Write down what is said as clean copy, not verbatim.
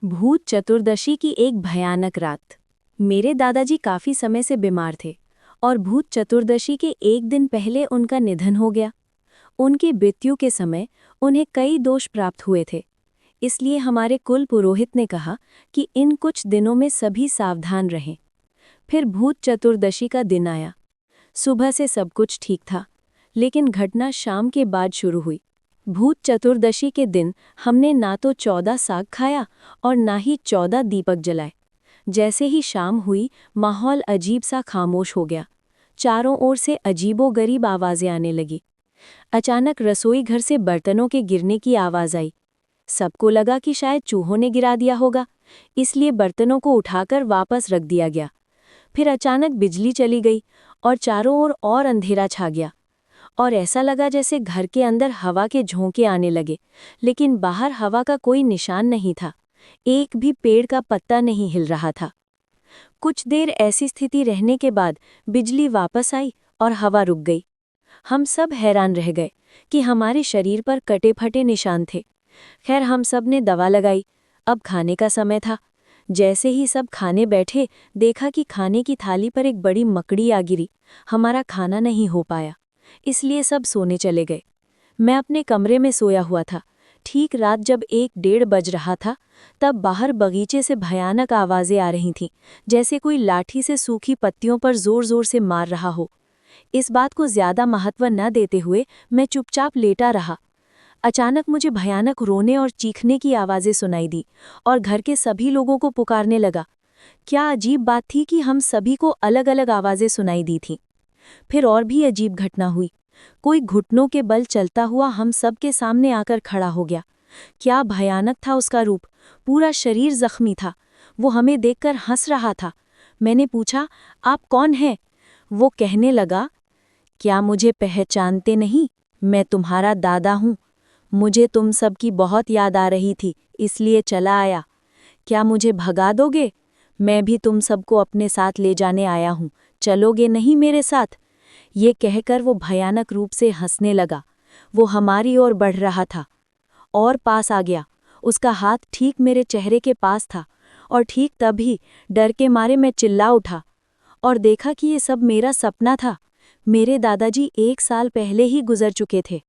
भूत चतुर्दशी की एक भयानक रात। मेरे दादाजी काफी समय से बीमार थे और भूत चतुर्दशी के एक दिन पहले उनका निधन हो गया। उनकी मृत्यु के समय उन्हें कई दोष प्राप्त हुए थे। इसलिए हमारे कुल पुरोहित ने कहा कि इन कुछ दिनों में सभी सावधान रहें। फिर भूत चतुर्दशी का दिन आया। सुबह से सब कुछ ठीक था, लेकिन घटना शाम के बाद शुरू हुई। भूत चतुर्दशी के दिन हमने ना तो 14 साग खाया और ना ही 14 दीपक जलाए। जैसे ही शाम हुई, माहौल अजीब सा खामोश हो गया। चारों ओर से अजीबोगरीब आवाजें आने लगी। अचानक रसोई घर से बर्तनों के गिरने की आवाज आई। सबको लगा कि शायद चूहों ने गिरा दिया होगा, इसलिए बर्तनों को उठाकर वापस रख दिया गया। फिर अचानक बिजली चली गई और चारों ओर और अंधेरा छा गया और ऐसा लगा जैसे घर के अंदर हवा के झोंके आने लगे, लेकिन बाहर हवा का कोई निशान नहीं था। एक भी पेड़ का पत्ता नहीं हिल रहा था। कुछ देर ऐसी स्थिति रहने के बाद बिजली वापस आई और हवा रुक गई। हम सब हैरान रह गए कि हमारे शरीर पर कटे फटे निशान थे। खैर, हम सब ने दवा लगाई। अब खाने का समय था। जैसे ही सब खाने बैठे, देखा कि खाने की थाली पर एक बड़ी मकड़ी आ गिरी। हमारा खाना नहीं हो पाया, इसलिए सब सोने चले गए। मैं अपने कमरे में सोया हुआ था। ठीक रात जब 1-1:30 बज रहा था, तब बाहर बगीचे से भयानक आवाजें आ रही थीं, जैसे कोई लाठी से सूखी पत्तियों पर जोर-जोर से मार रहा हो। इस बात को ज्यादा महत्व न देते हुए मैं चुपचाप लेटा रहा। अचानक मुझे भयानक रोने और चीखने की आवाजें सुनाई दी और घर के सभी लोगों को पुकारने लगा। क्या अजीब बात थी कि हम सभी को अलग-अलग आवाजें सुनाई दी थीं। फिर और भी अजीब घटना हुई। कोई घुटनों के बल चलता हुआ हम सब के सामने आकर खड़ा हो गया। क्या भयानक था उसका रूप। पूरा शरीर जख्मी था। वो हमें देखकर हंस रहा था। मैंने पूछा, आप कौन हैं? वो कहने लगा, क्या मुझे पहचानते नहीं? मैं तुम्हारा दादा हूँ। मुझे तुम सबकी बहुत याद आ रही थी, इसलिए चला आया। क्या मुझे भगा दोगे? मैं भी तुम सबको अपने साथ ले जाने आया हूँ। चलोगे नहीं मेरे साथ? ये कहकर वो भयानक रूप से हंसने लगा। वो हमारी ओर बढ़ रहा था और पास आ गया। उसका हाथ ठीक मेरे चेहरे के पास था और ठीक तभी डर के मारे मैं चिल्ला उठा और देखा कि ये सब मेरा सपना था। मेरे दादाजी 1 साल पहले ही गुजर चुके थे।